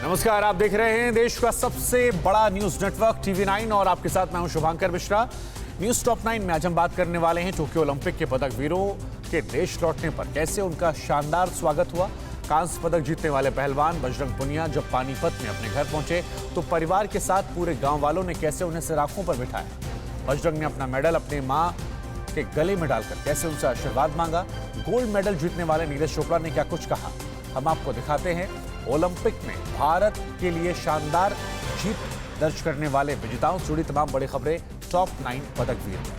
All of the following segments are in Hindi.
नमस्कार, आप देख रहे हैं देश का सबसे बड़ा न्यूज नेटवर्क TV9 और आपके साथ मैं हूं शुभांकर मिश्रा। न्यूज टॉप 9 में आज हम बात करने वाले हैं टोक्यो ओलंपिक के पदक वीरों के देश लौटने पर कैसे उनका शानदार स्वागत हुआ। कांस्य पदक जीतने वाले पहलवान बजरंग पुनिया जब पानीपत में अपने घर पहुंचे तो परिवार के साथ पूरे गांव वालों ने कैसे उन्हें सराखों पर बिठाया। बजरंग ने अपना मेडल अपने मां के गले में डालकर कैसे उनसे आशीर्वाद मांगा। गोल्ड मेडल जीतने वाले नीरज चोपड़ा ने क्या कुछ कहा, हम आपको दिखाते हैं। ओलंपिक में भारत के लिए शानदार जीत दर्ज करने वाले विजेताओं से जुड़ी तमाम बड़ी खबरें टॉप 9 पदक वीर।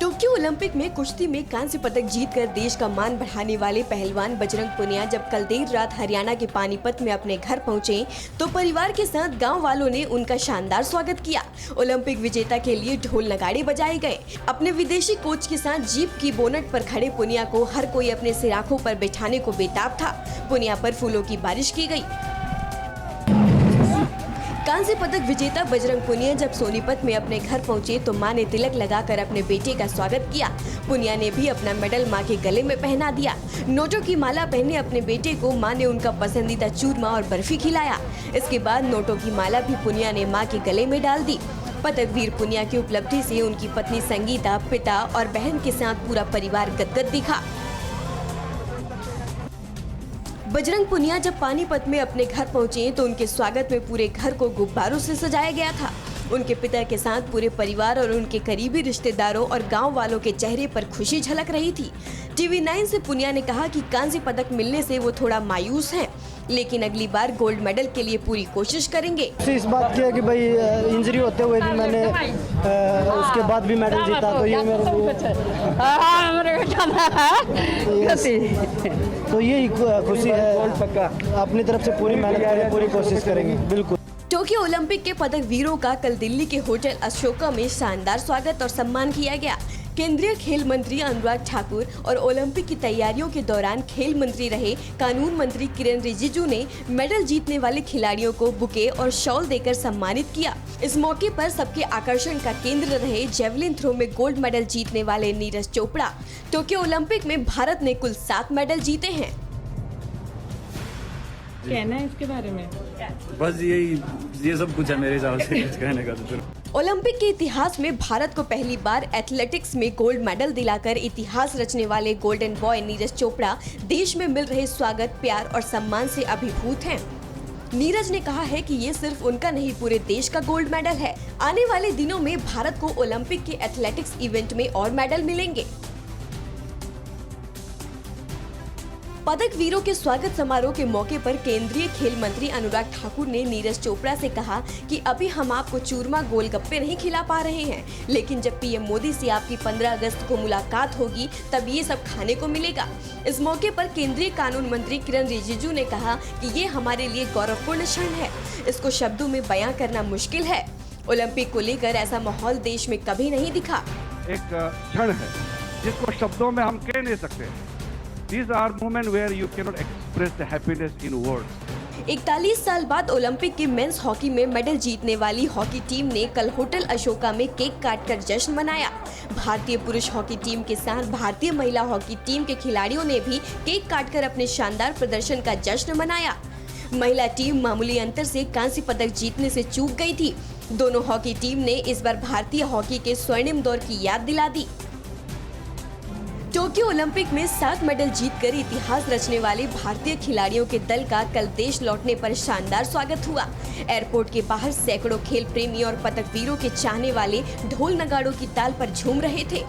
टोक्यो ओलंपिक में कुश्ती में कांस्य पदक जीतकर देश का मान बढ़ाने वाले पहलवान बजरंग पुनिया जब कल देर रात हरियाणा के पानीपत में अपने घर पहुंचे तो परिवार के साथ गांव वालों ने उनका शानदार स्वागत किया। ओलंपिक विजेता के लिए ढोल नगाड़े बजाए गए। अपने विदेशी कोच के साथ जीप की बोनट पर खड़े पुनिया को हर कोई अपने सिराखों पर बैठाने को बेताब था। पुनिया पर फूलों की बारिश की गई। कांस्य पदक विजेता बजरंग पुनिया जब सोनीपत में अपने घर पहुंचे तो मां ने तिलक लगाकर अपने बेटे का स्वागत किया। पुनिया ने भी अपना मेडल मां के गले में पहना दिया। नोटों की माला पहने अपने बेटे को मां ने उनका पसंदीदा चूरमा और बर्फी खिलाया। इसके बाद नोटों की माला भी पुनिया ने मां के गले में डाल दी। पदक वीर पुनिया की उपलब्धि से उनकी पत्नी संगीता, पिता और बहन के साथ पूरा परिवार गदगद दिखा। बजरंग पुनिया जब पानीपत में अपने घर पहुंचे तो उनके स्वागत में पूरे घर को गुब्बारों से सजाया गया था। उनके पिता के साथ पूरे परिवार और उनके करीबी रिश्तेदारों और गांव वालों के चेहरे पर खुशी झलक रही थी। TV9 से पुनिया ने कहा कि कांस्य पदक मिलने से वो थोड़ा मायूस हैं, लेकिन अगली बार गोल्ड मेडल के लिए पूरी कोशिश करेंगे। इस बात की है कि भाई इंजरी होते हुए भी मैंने उसके बाद भी मेडल जीता, तो ये मेरे तो यही खुशी है। अपनी तरफ से पूरी मेहनत करें, पूरी कोशिश करेंगे। बिल्कुल। टोक्यो ओलंपिक के पदक वीरों का कल दिल्ली के होटल अशोका में शानदार स्वागत और सम्मान किया गया। केंद्रीय खेल मंत्री अनुराग ठाकुर और ओलंपिक की तैयारियों के दौरान खेल मंत्री रहे कानून मंत्री किरेन रिजिजू ने मेडल जीतने वाले खिलाड़ियों को बुके और शॉल देकर सम्मानित किया। इस मौके पर सबके आकर्षण का केंद्र रहे जेवलिन थ्रो में गोल्ड मेडल जीतने वाले नीरज चोपड़ा। टोक्यो ओलंपिक में भारत ने कुल 7 मेडल जीते हैं। कहना है इसके बारे में? बस ये सब कुछ है मेरे हिसाब से कुछ कहने का। तो ओलंपिक के इतिहास में भारत को पहली बार एथलेटिक्स में गोल्ड मेडल दिलाकर इतिहास रचने वाले गोल्डन बॉय नीरज चोपड़ा देश में मिल रहे स्वागत, प्यार और सम्मान से अभिभूत हैं। नीरज ने कहा है कि ये सिर्फ उनका नहीं, पूरे देश का गोल्ड मेडल है। आने वाले दिनों में भारत को ओलंपिक के एथलेटिक्स इवेंट में और मेडल मिलेंगे। पदक वीरों के स्वागत समारोह के मौके पर केंद्रीय खेल मंत्री अनुराग ठाकुर ने नीरज चोपड़ा से कहा कि अभी हम आपको चूरमा गोलगप्पे नहीं खिला पा रहे हैं, लेकिन जब पीएम मोदी से आपकी 15 अगस्त को मुलाकात होगी तब ये सब खाने को मिलेगा। इस मौके पर केंद्रीय कानून मंत्री किरेन रिजिजू ने कहा कि ये हमारे लिए गौरवपूर्ण क्षण है, इसको शब्दों में बयां करना मुश्किल है। ओलंपिक को लेकर ऐसा माहौल देश में कभी नहीं दिखा। एक क्षण है जिसको शब्दों में हम कह नहीं सकते। These are moments where you cannot express the happiness in words. 41 साल बाद ओलंपिक के मेंस हॉकी में मेडल जीतने वाली हॉकी टीम ने कल होटल अशोका में केक काटकर जश्न मनाया। भारतीय पुरुष हॉकी टीम के साथ भारतीय महिला हॉकी टीम के खिलाड़ियों ने भी केक काटकर अपने शानदार प्रदर्शन का जश्न मनाया। महिला टीम मामूली अंतर से कांस्य पदक जीतने से चूक गई थी। दोनों हॉकी टीम ने इस बार भारतीय हॉकी के स्वर्णिम दौर की याद दिला दी। टोक्यो ओलंपिक में 7 मेडल जीतकर इतिहास रचने वाले भारतीय खिलाड़ियों के दल का कल देश लौटने पर शानदार स्वागत हुआ। एयरपोर्ट के बाहर सैकड़ों खेल प्रेमी और पदक वीरों के चाहने वाले ढोल नगाड़ों की ताल पर झूम रहे थे।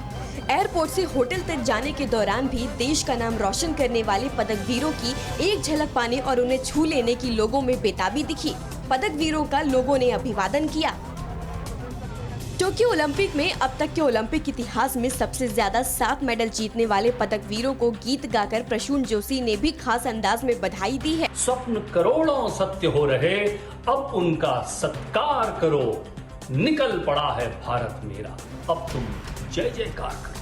एयरपोर्ट से होटल तक जाने के दौरान भी देश का नाम रोशन करने वाले पदक वीरों की एक झलक पाने और उन्हें छू लेने की लोगों में बेताबी दिखी। पदक वीरों का लोगों ने अभिवादन किया। टोक्यो ओलंपिक में अब तक के ओलंपिक इतिहास में सबसे ज्यादा 7 मेडल जीतने वाले पदक वीरों को गीत गाकर प्रसून जोशी ने भी खास अंदाज में बधाई दी है। स्वप्न करोड़ों सत्य हो रहे, अब उनका सत्कार करो। निकल पड़ा है भारत मेरा, अब तुम जय जयकार करो।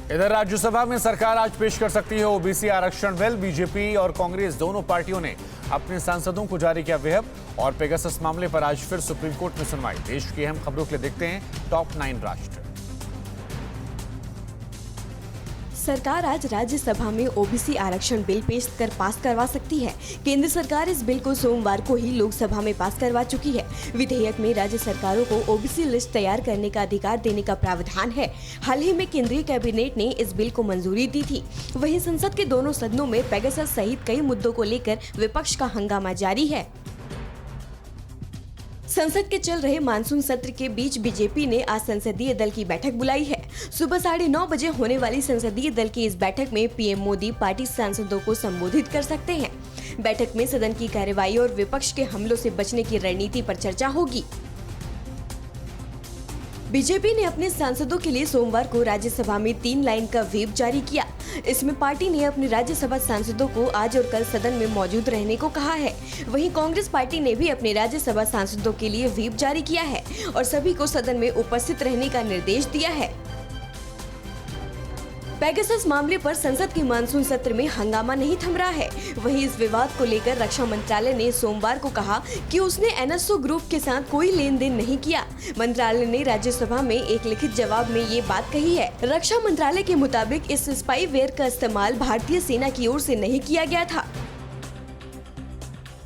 इधर राज्यसभा में सरकार आज पेश कर सकती है ओबीसी आरक्षण बिल। बीजेपी और कांग्रेस दोनों पार्टियों ने अपने सांसदों को जारी किया व्हिप और पेगासस मामले पर आज फिर सुप्रीम कोर्ट में सुनवाई। देश की अहम खबरों के लिए देखते हैं टॉप 9 राष्ट्र। सरकार आज राज्यसभा में ओबीसी आरक्षण बिल पेश कर पास करवा सकती है। केंद्र सरकार इस बिल को सोमवार को ही लोकसभा में पास करवा चुकी है। विधेयक में राज्य सरकारों को ओबीसी लिस्ट तैयार करने का अधिकार देने का प्रावधान है। हाल ही में केंद्रीय कैबिनेट ने इस बिल को मंजूरी दी थी। वहीं संसद के दोनों सदनों में पेगासस सहित कई मुद्दों को लेकर विपक्ष का हंगामा जारी है। संसद के चल रहे मानसून सत्र के बीच बीजेपी ने आज संसदीय दल की बैठक बुलाई है। सुबह 9:30 बजे होने वाली संसदीय दल की इस बैठक में पीएम मोदी पार्टी सांसदों को संबोधित कर सकते हैं। बैठक में सदन की कार्यवाही और विपक्ष के हमलों से बचने की रणनीति पर चर्चा होगी। बीजेपी ने अपने सांसदों के लिए सोमवार को राज्यसभा में 3 लाइन का व्हिप जारी किया। इसमें पार्टी ने अपने राज्यसभा सांसदों को आज और कल सदन में मौजूद रहने को कहा है। वहीं कांग्रेस पार्टी ने भी अपने राज्यसभा सांसदों के लिए व्हिप जारी किया है और सभी को सदन में उपस्थित रहने का निर्देश दिया है। पेगासस मामले पर संसद के मानसून सत्र में हंगामा नहीं थम रहा है। वहीं इस विवाद को लेकर रक्षा मंत्रालय ने सोमवार को कहा कि उसने एनएसओ ग्रुप के साथ कोई लेन देन नहीं किया। मंत्रालय ने राज्यसभा में एक लिखित जवाब में ये बात कही है। रक्षा मंत्रालय के मुताबिक इस स्पाईवेयर का इस्तेमाल भारतीय सेना की ओर से नहीं किया गया था।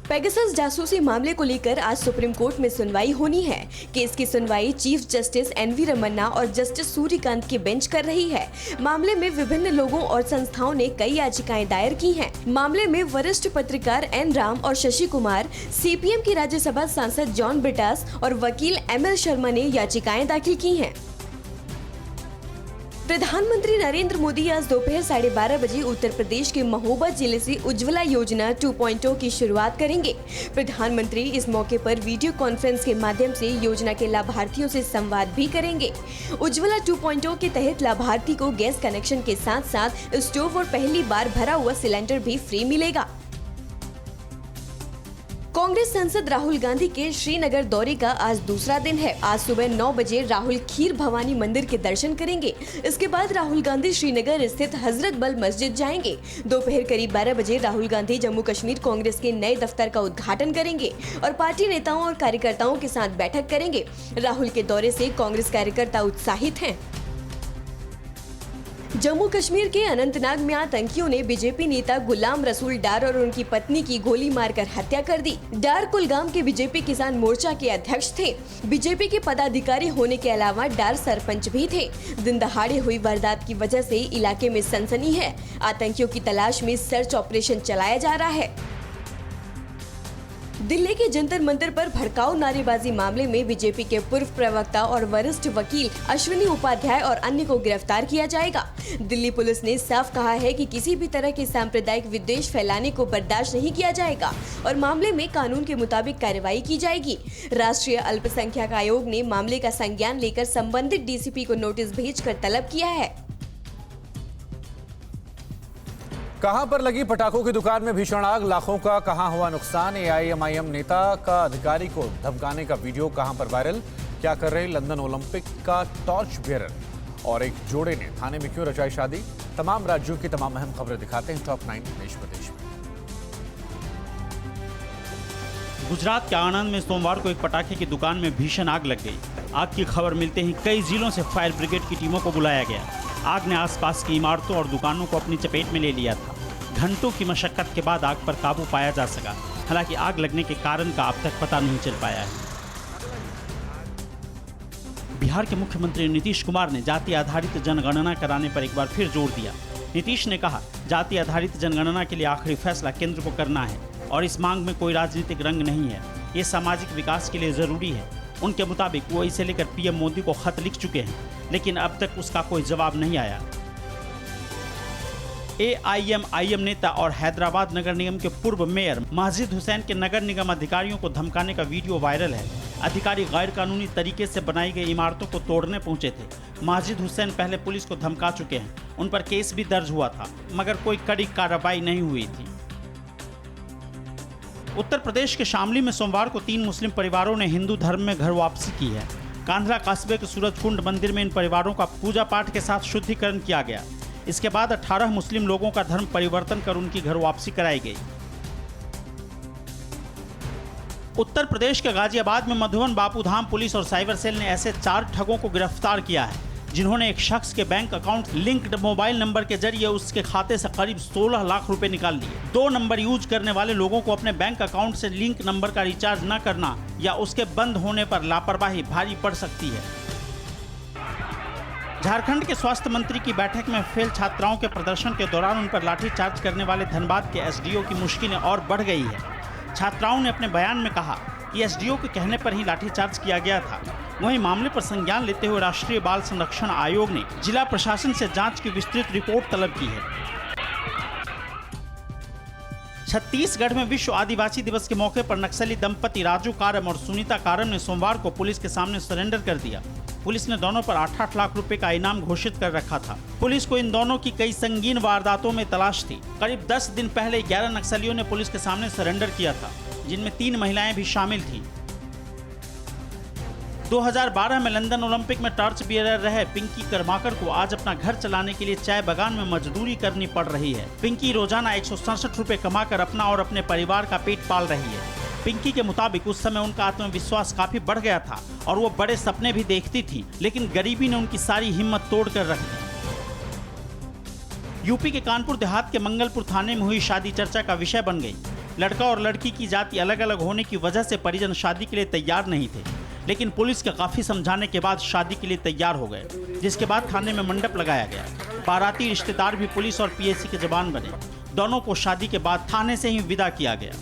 पेगासस जासूसी मामले को लेकर आज सुप्रीम कोर्ट में सुनवाई होनी है। केस की सुनवाई चीफ जस्टिस एनवी रमन्ना और जस्टिस सूर्यकांत की बेंच कर रही है। मामले में विभिन्न लोगों और संस्थाओं ने कई याचिकाएं दायर की हैं। मामले में वरिष्ठ पत्रकार एन राम और शशि कुमार, सीपीएम की राज्यसभा सांसद जॉन ब्रिटास और वकील एमएल शर्मा ने याचिकाएं दाखिल की हैं। प्रधानमंत्री नरेंद्र मोदी आज दोपहर 12:30 बजे उत्तर प्रदेश के महोबा जिले से उज्ज्वला योजना 2.0 की शुरुआत करेंगे। प्रधानमंत्री इस मौके पर वीडियो कॉन्फ्रेंस के माध्यम से योजना के लाभार्थियों से संवाद भी करेंगे। उज्ज्वला 2.0 के तहत लाभार्थी को गैस कनेक्शन के साथ साथ स्टोव और पहली बार भरा हुआ सिलेंडर भी फ्री मिलेगा। कांग्रेस सांसद राहुल गांधी के श्रीनगर दौरे का आज दूसरा दिन है। आज सुबह 9 बजे राहुल खीर भवानी मंदिर के दर्शन करेंगे। इसके बाद राहुल गांधी श्रीनगर स्थित हजरत बल मस्जिद जाएंगे। दोपहर करीब 12 बजे राहुल गांधी जम्मू कश्मीर कांग्रेस के नए दफ्तर का उद्घाटन करेंगे और पार्टी नेताओं और कार्यकर्ताओं के साथ बैठक करेंगे। राहुल के दौरे से कांग्रेस कार्यकर्ता उत्साहित हैं। जम्मू कश्मीर के अनंतनाग में आतंकियों ने बीजेपी नेता गुलाम रसूल डार और उनकी पत्नी की गोली मारकर हत्या कर दी। डार कुलगाम के बीजेपी किसान मोर्चा के अध्यक्ष थे। बीजेपी के पदाधिकारी होने के अलावा डार सरपंच भी थे। दिन दहाड़े हुई वारदात की वजह से इलाके में सनसनी है। आतंकियों की तलाश में सर्च ऑपरेशन चलाया जा रहा है। दिल्ली के जंतर मंतर पर भड़काऊ नारेबाजी मामले में बीजेपी के पूर्व प्रवक्ता और वरिष्ठ वकील अश्विनी उपाध्याय और अन्य को गिरफ्तार किया जाएगा। दिल्ली पुलिस ने साफ कहा है कि किसी भी तरह के सांप्रदायिक विद्वेष फैलाने को बर्दाश्त नहीं किया जाएगा और मामले में कानून के मुताबिक कार्रवाई की जाएगी। राष्ट्रीय अल्पसंख्यक आयोग ने मामले का संज्ञान लेकर संबंधित डीसीपी को नोटिस भेजकर तलब किया है। कहां पर लगी पटाखों की दुकान में भीषण आग, लाखों का कहां हुआ नुकसान। एआईएमआईएम नेता का अधिकारी को धमकाने का वीडियो कहां पर वायरल, क्या कर रहे लंदन ओलंपिक का टॉर्च बेयरर और एक जोड़े ने थाने में क्यों रचाई शादी। तमाम राज्यों की तमाम अहम खबरें दिखाते हैं टॉप 9 देश प्रदेश में। गुजरात के आणंद में सोमवार को एक पटाखे की दुकान में भीषण आग लग गई। आग की खबर मिलते ही कई जिलों से फायर ब्रिगेड की टीमों को बुलाया गया। आग ने आसपास की इमारतों और दुकानों को अपनी चपेट में ले लिया था। घंटों की मशक्कत के बाद आग पर काबू पाया जा सका। हालांकि आग लगने के कारण का अब तक पता नहीं चल पाया है। बिहार के मुख्यमंत्री नीतीश कुमार ने जाति आधारित जनगणना कराने पर एक बार फिर जोर दिया। नीतीश ने कहा, जाति आधारित जनगणना के लिए आखिरी फैसला केंद्र को करना है और इस मांग में कोई राजनीतिक रंग नहीं है। ये सामाजिक विकास के लिए जरूरी है। उनके मुताबिक वो इसे लेकर पीएम मोदी को खत लिख चुके हैं, लेकिन अब तक उसका कोई जवाब नहीं आया। एआईएमआईएम नेता और हैदराबाद नगर निगम के पूर्व मेयर माजिद हुसैन के नगर निगम अधिकारियों को धमकाने का वीडियो वायरल है। अधिकारी गैर कानूनी तरीके से बनाई गई इमारतों को तोड़ने पहुंचे थे। माजिद हुसैन पहले पुलिस को धमका चुके हैं। उन पर केस भी दर्ज हुआ था, मगर कोई कड़ी कार्रवाई नहीं हुई थी। उत्तर प्रदेश के शामली में सोमवार को 3 मुस्लिम परिवारों ने हिंदू धर्म में घर वापसी की है। कांधला कस्बे के सूरजकुंड मंदिर में इन परिवारों का पूजा पाठ के साथ शुद्धिकरण किया गया। इसके बाद 18 मुस्लिम लोगों का धर्म परिवर्तन कर उनकी घर वापसी कराई गई। उत्तर प्रदेश के गाजियाबाद में मधुबन बापूधाम पुलिस और साइबर सेल ने ऐसे 4 ठगों को गिरफ्तार किया है जिन्होंने एक शख्स के bank account linked mobile number के जरिए उसके खाते से करीब 16 लाख रुपए निकाल लिए। 2 नंबर यूज करने वाले लोगों को अपने बैंक अकाउंट से लिंक नंबर का रिचार्ज न करना या उसके बंद होने पर लापरवाही भारी पड़ सकती है। झारखंड के स्वास्थ्य मंत्री की बैठक में फेल छात्राओं के प्रदर्शन के दौरान उन पर लाठीचार्ज करने वाले धनबाद के एसडीओ की मुश्किलें और बढ़ गई है। छात्राओं ने अपने बयान में कहा कि एसडीओ के कहने पर ही लाठीचार्ज किया गया था। वहीं मामले पर संज्ञान लेते हुए राष्ट्रीय बाल संरक्षण आयोग ने जिला प्रशासन से जांच की विस्तृत रिपोर्ट तलब की है। छत्तीसगढ़ में विश्व आदिवासी दिवस के मौके पर नक्सली दंपति राजू कारम और सुनीता कारम ने सोमवार को पुलिस के सामने सरेंडर कर दिया। पुलिस ने दोनों पर 8-8 लाख रुपए का इनाम घोषित कर रखा था। पुलिस को इन दोनों की कई संगीन वारदातों में तलाश थी। करीब 10 दिन पहले 11 नक्सलियों ने पुलिस के सामने सरेंडर किया था, जिनमें 3 महिलाएं भी शामिल थी। 2012 में लंदन ओलंपिक में टॉर्च बियरर रहे पिंकी कर्माकर को आज अपना घर चलाने के लिए चाय बागान में मजदूरी करनी पड़ रही है। पिंकी रोजाना 167 रुपए कमाकर अपना और अपने परिवार का पेट पाल रही है। पिंकी के मुताबिक उस समय उनका आत्मविश्वास काफी बढ़ गया था और वो बड़े सपने भी देखती थी, लेकिन गरीबी ने उनकी सारी हिम्मत तोड़ कर रख दी। यूपी के कानपुर देहात के मंगलपुर थाने में हुई शादी चर्चा का विषय बन गई। लड़का और लड़की की जाति अलग अलग होने की वजह से परिजन शादी के लिए तैयार नहीं थे, लेकिन पुलिस के काफी समझाने के बाद शादी के लिए तैयार हो गए, जिसके बाद थाने में मंडप लगाया गया। बाराती रिश्तेदार भी पुलिस और पीएसी के जवान बने। दोनों को शादी के बाद थाने से ही विदा किया गया।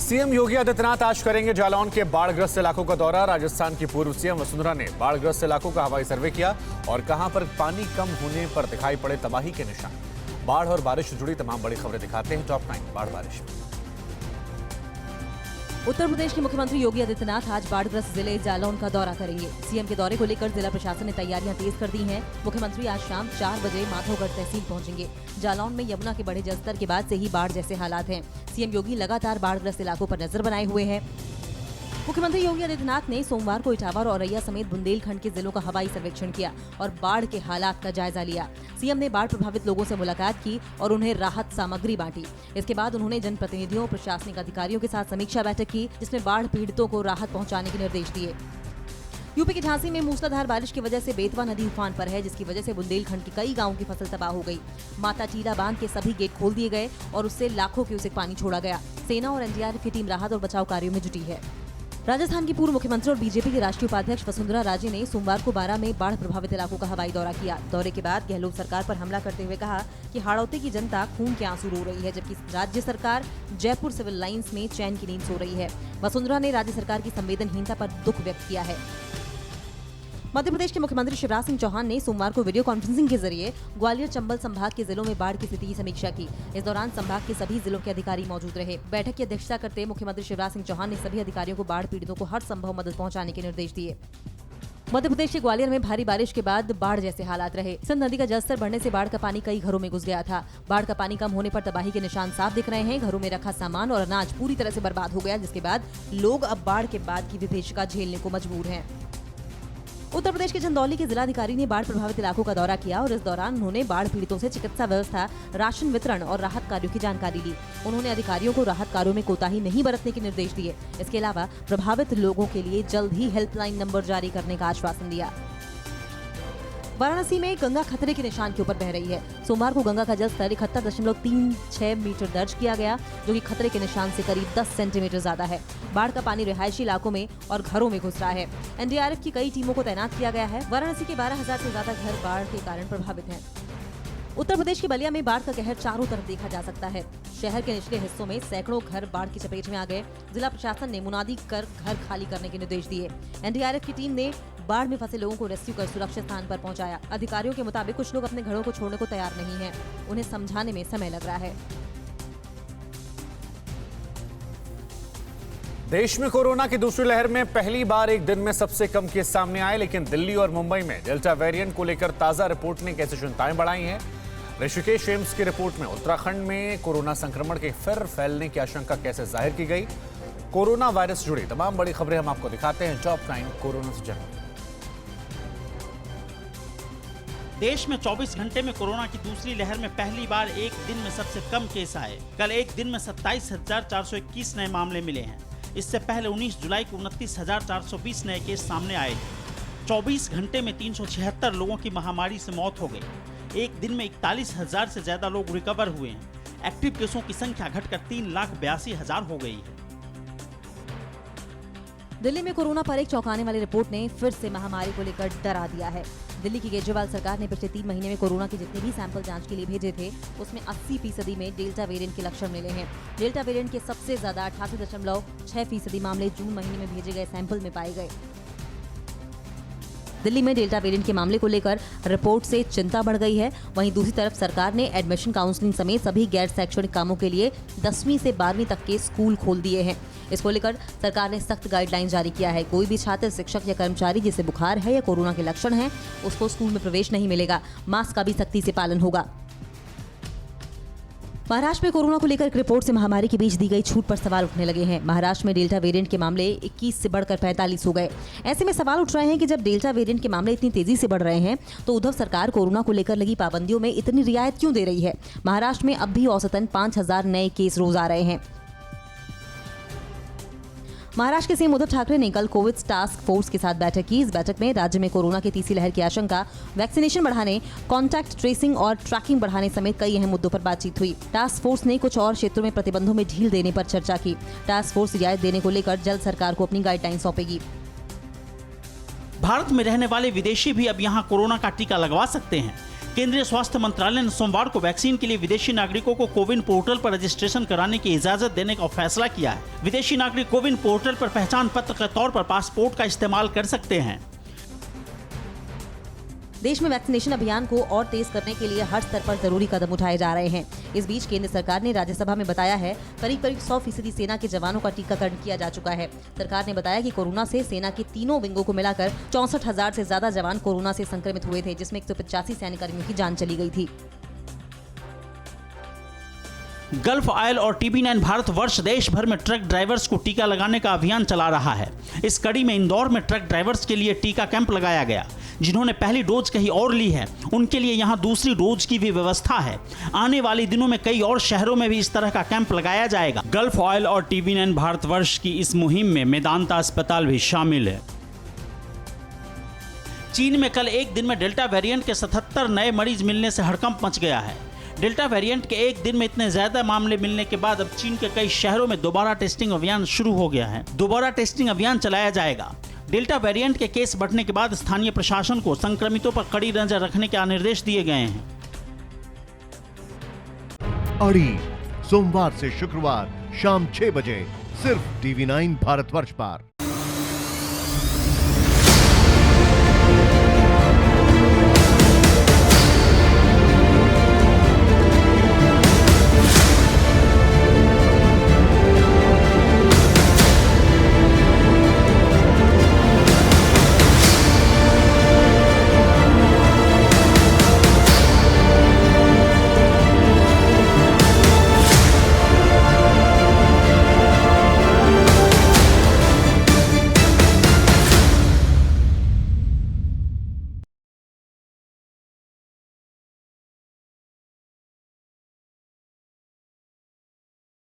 सीएम योगी आदित्यनाथ आज करेंगे जालौन के बाढ़ग्रस्त इलाकों का दौरा। राजस्थान की पूर्व सीएम वसुंधरा ने बाढ़ग्रस्त इलाकों का हवाई सर्वे किया और कहां पर पानी कम होने पर दिखाई पड़े तबाही के निशान। बाढ़ और बारिश से जुड़ी तमाम बड़ी खबरें दिखाते हैं टॉप 9 बाढ़ बारिश में। उत्तर प्रदेश के मुख्यमंत्री योगी आदित्यनाथ आज बाढ़ग्रस्त जिले जालौन का दौरा करेंगे। सीएम के दौरे को लेकर जिला प्रशासन ने तैयारियां तेज कर दी हैं। मुख्यमंत्री आज शाम 4 बजे माधोगढ़ तहसील पहुंचेंगे। जालौन में यमुना के बढ़े जलस्तर के बाद से ही बाढ़ जैसे हालात हैं। सीएम योगी लगातार बाढ़ग्रस्त इलाकों पर नजर बनाए हुए हैं। मुख्यमंत्री योगी आदित्यनाथ ने सोमवार को इटावा और औरैया समेत बुंदेलखंड के जिलों का हवाई सर्वेक्षण किया और बाढ़ के हालात का जायजा लिया। सीएम ने बाढ़ प्रभावित लोगों से मुलाकात की और उन्हें राहत सामग्री बांटी। इसके बाद उन्होंने जनप्रतिनिधियों और प्रशासनिक अधिकारियों के साथ समीक्षा बैठक की, जिसमें बाढ़ पीड़ितों को राहत पहुंचाने के निर्देश दिए। यूपी के झांसी में मूसलाधार बारिश की वजह से बेतवा नदी उफान पर है, जिसकी वजह से बुंदेलखंड की कई गांवों की फसल तबाह हो गई। माता टीला बांध के सभी गेट खोल दिए गए और उससे लाखों क्यूसेक पानी छोड़ा गया। सेना और एनडीआरएफ की टीम राहत और बचाव कार्यों में जुटी है। राजस्थान की पूर्व मुख्यमंत्री और बीजेपी के राष्ट्रीय उपाध्यक्ष वसुंधरा राजे ने सोमवार को 12 में बाढ़ प्रभावित इलाकों का हवाई दौरा किया। दौरे के बाद गहलोत सरकार पर हमला करते हुए कहा कि हाड़ौती की जनता खून के आंसू रो रही है, जबकि राज्य सरकार जयपुर सिविल लाइंस में चैन की नींद सो रही है। वसुंधरा ने राज्य सरकार की संवेदनहीनता पर दुख व्यक्त किया है। मध्य प्रदेश के मुख्यमंत्री शिवराज सिंह चौहान ने सोमवार को वीडियो कॉन्फ्रेंसिंग के जरिए ग्वालियर चंबल संभाग के जिलों में बाढ़ की स्थिति की समीक्षा की। इस दौरान संभाग के सभी जिलों के अधिकारी मौजूद रहे। बैठक की अध्यक्षता करते मुख्यमंत्री शिवराज सिंह चौहान ने सभी अधिकारियों को बाढ़ पीड़ितों को हर संभव मदद पहुंचाने के निर्देश दिए। मध्य प्रदेश के ग्वालियर में भारी बारिश के बाद बाढ़ जैसे हालात रहे। सिंध नदी का जलस्तर बढ़ने से बाढ़ का पानी कई घरों में घुस गया था। बाढ़ का पानी कम होने पर तबाही के निशान साफ दिख रहे हैं। घरों में रखा सामान और अनाज पूरी तरह से बर्बाद हो गया, जिसके बाद लोग अब बाढ़ के बाद की विभीषिका झेलने को मजबूर हैं। उत्तर प्रदेश के चंदौली के जिलाधिकारी ने बाढ़ प्रभावित इलाकों का दौरा किया और इस दौरान उन्होंने बाढ़ पीड़ितों से चिकित्सा व्यवस्था, राशन वितरण और राहत कार्यों की जानकारी ली। उन्होंने अधिकारियों को राहत कार्यों में कोताही नहीं बरतने के निर्देश दिए। इसके अलावा प्रभावित लोगों के लिए जल्द ही हेल्पलाइन नंबर जारी करने का आश्वासन दिया। वाराणसी में गंगा खतरे के निशान के ऊपर बह रही है। सोमवार को गंगा का जलस्तर 71.36 मीटर दर्ज किया गया, जो कि खतरे के निशान से करीब 10 सेंटीमीटर ज्यादा है। बाढ़ का पानी रिहायशी इलाकों में और घरों में घुस रहा है। एनडीआरएफ की कई टीमों को तैनात किया गया है। वाराणसी के 12,000 से ज्यादा घर बाढ़ के कारण प्रभावित हैं। उत्तर प्रदेश के बलिया में बाढ़ का कहर चारों तरफ देखा जा सकता है। शहर के निचले हिस्सों में सैकड़ों घर बाढ़ की चपेट में आ गए। जिला प्रशासन ने मुनादी कर घर खाली करने के निर्देश दिए। एनडीआरएफ की टीम ने बाढ़ में फंसे लोगों को रेस्क्यू कर सुरक्षित स्थान पर पहुंचाया। अधिकारियों के मुताबिक कुछ लोग अपने घरों को छोड़ने को तैयार नहीं हैं। उन्हें समझाने में समय लग रहा है। देश में कोरोना की दूसरी लहर में पहली बार एक दिन में सबसे कम केस सामने आए, लेकिन दिल्ली और मुंबई में डेल्टा वेरिएंट को लेकर ताजा रिपोर्ट ने कैसे चिंताएं बढ़ाई हैं। ऋषिकेश एम्स की रिपोर्ट में उत्तराखंड में कोरोना संक्रमण के फिर फैलने की आशंका कैसे जाहिर की गई। कोरोना वायरस से जुड़ी तमाम बड़ी खबरें हम आपको दिखाते हैं टॉप 9 कोरोना से जंग। देश में 24 घंटे में कोरोना की दूसरी लहर में पहली बार एक दिन में सबसे कम केस आए। कल एक दिन में 27,421 नए मामले मिले हैं। इससे पहले 19 जुलाई को 29,420 नए केस सामने आए थे। 24 घंटे में 376 लोगों की महामारी से मौत हो गई। एक दिन में 41,000 से ज्यादा लोग रिकवर हुए हैं। एक्टिव केसों की संख्या घटकर 3,82,000 हो गई है। दिल्ली में कोरोना पर एक चौंकाने वाली रिपोर्ट ने फिर से महामारी को लेकर डरा दिया है। दिल्ली की केजरीवाल सरकार ने पिछले 3 महीने में कोरोना के जितने भी सैंपल जांच के लिए भेजे थे, उसमें 80% में डेल्टा वेरिएंट के लक्षण मिले हैं। डेल्टा वेरिएंट के सबसे ज्यादा 88.6% मामले जून महीने में भेजे गए सैंपल में पाए गए। दिल्ली में डेल्टा वेरिएंट के मामले को लेकर रिपोर्ट से चिंता बढ़ गई है। वहीं दूसरी तरफ सरकार ने एडमिशन काउंसलिंग समेत सभी गैर शैक्षणिक कामों के लिए 10वीं से 12वीं तक के स्कूल खोल दिए हैं। इसको लेकर सरकार ने सख्त गाइडलाइन जारी किया है। कोई भी छात्र, शिक्षक या कर्मचारी जिसे बुखार है या कोरोना के लक्षण हैं, उसको स्कूल में प्रवेश नहीं मिलेगा। मास्क का भी सख्ती से पालन होगा। महाराष्ट्र में कोरोना को लेकर एक रिपोर्ट से महामारी के बीच दी गई छूट पर सवाल उठने लगे हैं। महाराष्ट्र में डेल्टा वेरिएंट के मामले 21 से बढ़कर 45 हो गए। ऐसे में सवाल उठ रहे हैं कि जब डेल्टा वेरिएंट के मामले इतनी तेजी से बढ़ रहे हैं तो उद्धव सरकार कोरोना को लेकर लगी पाबंदियों में इतनी रियायत क्यों दे रही है। महाराष्ट्र में अब भी औसतन 5,000 नए केस रोज आ रहे हैं। महाराष्ट्र के सीएम उद्धव ठाकरे ने कल कोविड टास्क फोर्स के साथ बैठक की। इस बैठक में राज्य में कोरोना की तीसरी लहर की आशंका, वैक्सीनेशन बढ़ाने, कॉन्टैक्ट ट्रेसिंग और ट्रैकिंग बढ़ाने समेत कई अहम मुद्दों पर बातचीत हुई। टास्क फोर्स ने कुछ और क्षेत्रों में प्रतिबंधों में ढील देने पर चर्चा की। टास्क फोर्स रियायत देने को लेकर जल्द सरकार को अपनी गाइडलाइन सौंपेगी। भारत में रहने वाले विदेशी भी अब यहाँ कोरोना का टीका लगवा सकते हैं। केंद्रीय स्वास्थ्य मंत्रालय ने सोमवार को वैक्सीन के लिए विदेशी नागरिकों को कोविन पोर्टल पर रजिस्ट्रेशन कराने की इजाजत देने का फैसला किया है। विदेशी नागरिक कोविन पोर्टल पर पहचान पत्र के तौर पर पासपोर्ट का इस्तेमाल कर सकते हैं। देश में वैक्सीनेशन अभियान को और तेज करने के लिए हर स्तर पर जरूरी कदम उठाए जा रहे हैं। इस बीच केंद्र सरकार ने राज्यसभा में बताया है करीब 100% सेना के जवानों का टीकाकरण किया जा चुका है। सरकार ने बताया कि कोरोना से सेना के तीनों विंगों को मिलाकर 64,000 से ज्यादा जवान कोरोना से संक्रमित हुए थे, जिसमें 185 सैन्यकर्मियों की जान चली गई थी। गल्फ ऑयल और TB9 भारतवर्ष देश भर में ट्रक ड्राइवर्स को टीका लगाने का अभियान चला रहा है। इस कड़ी में इंदौर में ट्रक ड्राइवर्स के लिए टीका कैंप लगाया गया। जिन्होंने पहली डोज कहीं और ली है उनके लिए यहां दूसरी डोज की भी व्यवस्था है। आने वाले दिनों में कई और शहरों में भी इस तरह का कैंप लगाया जाएगा। गल्फ ऑयल और TB9 भारतवर्ष की इस मुहिम में मेदांता अस्पताल भी शामिल है। चीन में कल एक दिन में डेल्टा वेरिएंट के 77 नए मरीज मिलने से हड़कंप मच गया है। डेल्टा वेरिएंट के एक दिन में इतने ज्यादा मामले मिलने के बाद अब चीन के कई शहरों में दोबारा टेस्टिंग अभियान शुरू हो गया है। दोबारा टेस्टिंग अभियान चलाया जाएगा। डेल्टा वेरिएंट के केस बढ़ने के बाद स्थानीय प्रशासन को संक्रमितों पर कड़ी नजर रखने के निर्देश दिए गए हैं। अड़ी सोमवार से शुक्रवार शाम 6 बजे सिर्फ TV9 भारतवर्ष पर।